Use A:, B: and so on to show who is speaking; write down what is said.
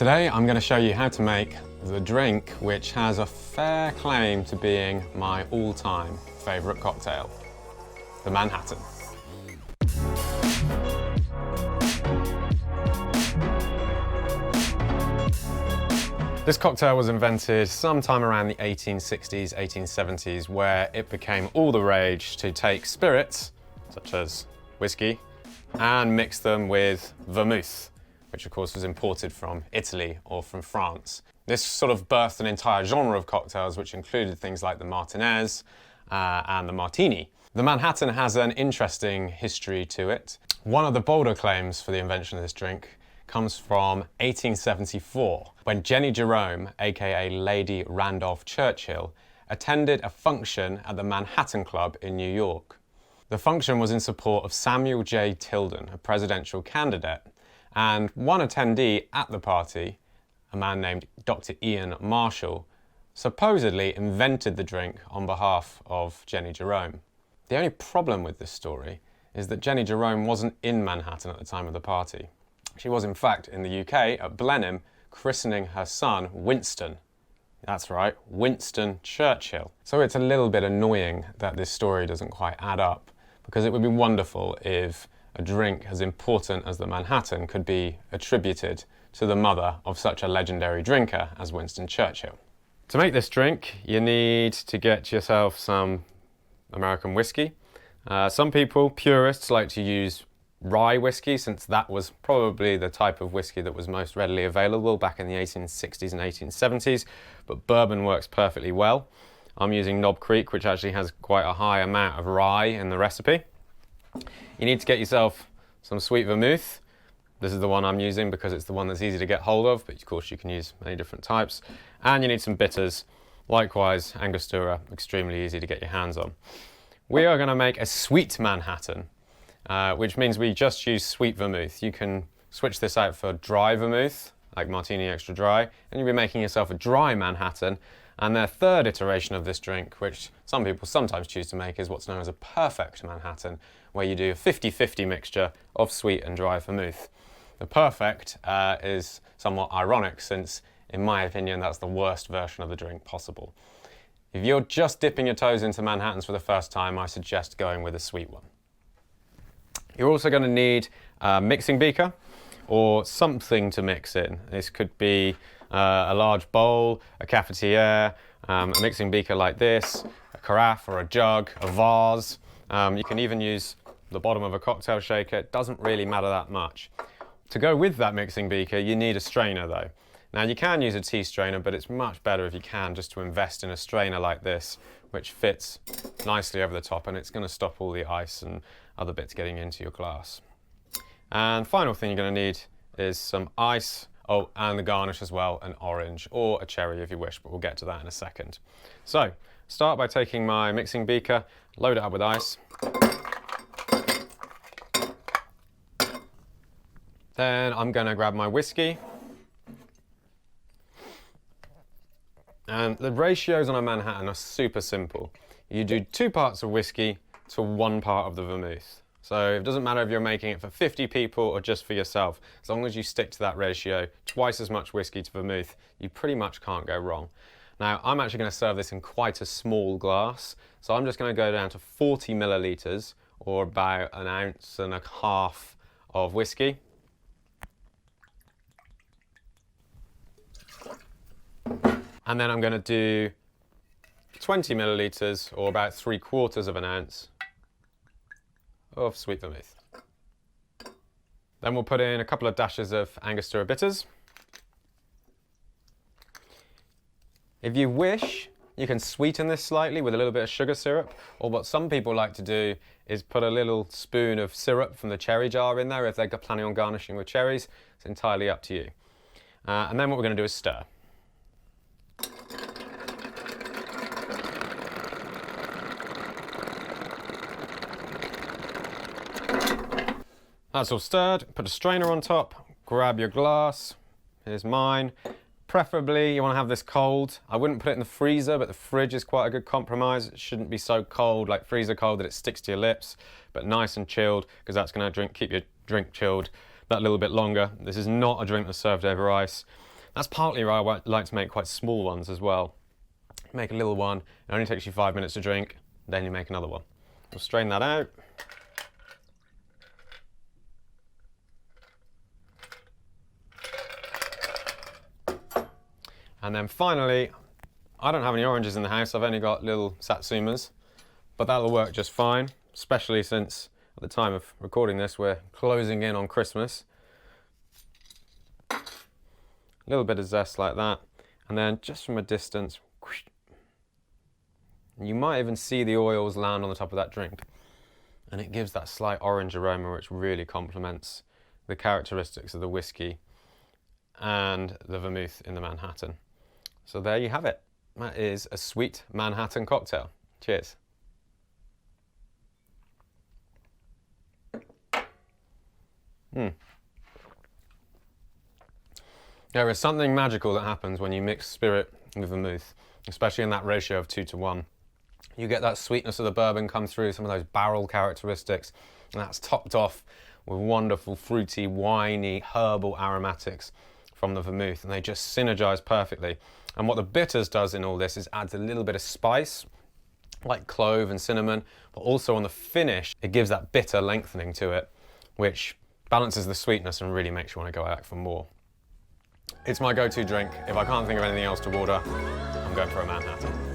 A: Today I'm going to show you how to make the drink which has a fair claim to being my all-time favourite cocktail, the Manhattan. This cocktail was invented sometime around the 1860s, 1870s, where it became all the rage to take spirits, such as whiskey, and mix them with vermouth, which of course was imported from Italy or from France. This sort of birthed an entire genre of cocktails which included things like the Martinez and the Martini. The Manhattan has an interesting history to it. One of the bolder claims for the invention of this drink comes from 1874, when Jenny Jerome, aka Lady Randolph Churchill, attended a function at the Manhattan Club in New York. The function was in support of Samuel J. Tilden, a presidential candidate, and one attendee at the party, a man named Dr. Ian Marshall, supposedly invented the drink on behalf of Jenny Jerome. The only problem with this story is that Jenny Jerome wasn't in Manhattan at the time of the party. She was in fact in the UK at Blenheim, christening her son Winston. That's right, Winston Churchill. So it's a little bit annoying that this story doesn't quite add up, because it would be wonderful if a drink as important as the Manhattan could be attributed to the mother of such a legendary drinker as Winston Churchill. To make this drink, you need to get yourself some American whiskey. Some people, purists, like to use rye whiskey, since that was probably the type of whiskey that was most readily available back in the 1860s and 1870s, but bourbon works perfectly well. I'm using Knob Creek, which actually has quite a high amount of rye in the recipe. You need to get yourself some sweet vermouth. This is the one I'm using because it's the one that's easy to get hold of, but of course you can use many different types. And you need some bitters. Likewise, Angostura, extremely easy to get your hands on. We are going to make a sweet Manhattan, which means we just use sweet vermouth. You can switch this out for dry vermouth, like Martini Extra Dry, and you'll be making yourself a dry Manhattan. And their third iteration of this drink, which some people sometimes choose to make, is what's known as a perfect Manhattan, where you do a 50-50 mixture of sweet and dry vermouth. The perfect is somewhat ironic, since, in my opinion, that's the worst version of the drink possible. If you're just dipping your toes into Manhattans for the first time, I suggest going with a sweet one. You're also going to need a mixing beaker or something to mix in. This could be a large bowl, a cafetiere, a mixing beaker like this, a carafe or a jug, a vase. You can even use the bottom of a cocktail shaker. It doesn't really matter that much. To go with that mixing beaker, you need a strainer though. Now you can use a tea strainer, but it's much better if you can just to invest in a strainer like this, which fits nicely over the top, and it's going to stop all the ice and other bits getting into your glass. And final thing you're going to need is some ice. Oh, and the garnish as well, an orange or a cherry if you wish, but we'll get to that in a second. So, start by taking my mixing beaker, load it up with ice. Then I'm going to grab my whiskey. And the ratios on a Manhattan are super simple. You do 2 parts of whiskey to 1 part of the vermouth. So it doesn't matter if you're making it for 50 people or just for yourself. As long as you stick to that ratio, twice as much whiskey to vermouth, you pretty much can't go wrong. Now, I'm actually going to serve this in quite a small glass. So I'm just going to go down to 40 millilitres, or about 1.5 ounces of whiskey. And then I'm going to do 20 millilitres, or about 3/4 ounce of sweet vermouth. Then we'll put in a couple of dashes of Angostura bitters. If you wish, you can sweeten this slightly with a little bit of sugar syrup, or what some people like to do is put a little spoon of syrup from the cherry jar in there if they're planning on garnishing with cherries. It's entirely up to you. And then what we're going to do is stir. That's all stirred. Put a strainer on top, grab your glass. Here's mine. Preferably you want to have this cold. I wouldn't put it in the freezer, but the fridge is quite a good compromise. It shouldn't be so cold, like freezer cold, that it sticks to your lips, but nice and chilled, because that's going to keep your drink chilled that little bit longer. This is not a drink that's served over ice. That's partly why I like to make quite small ones as well. Make a little one, it only takes you 5 minutes to drink, then you make another one. We'll strain that out. And then finally, I don't have any oranges in the house, I've only got little satsumas, but that'll work just fine, especially since at the time of recording this, we're closing in on Christmas. A little bit of zest like that, and then just from a distance, you might even see the oils land on the top of that drink, and it gives that slight orange aroma which really complements the characteristics of the whiskey and the vermouth in the Manhattan. So there you have it. That is a sweet Manhattan cocktail. Cheers. There is something magical that happens when you mix spirit with vermouth, especially in that ratio of 2 to 1. You get that sweetness of the bourbon come through, some of those barrel characteristics, and that's topped off with wonderful fruity, winey, herbal aromatics from the vermouth, and they just synergize perfectly. And what the bitters does in all this is adds a little bit of spice, like clove and cinnamon, but also on the finish, it gives that bitter lengthening to it, which balances the sweetness and really makes you want to go back for more. It's my go-to drink. If I can't think of anything else to order, I'm going for a Manhattan.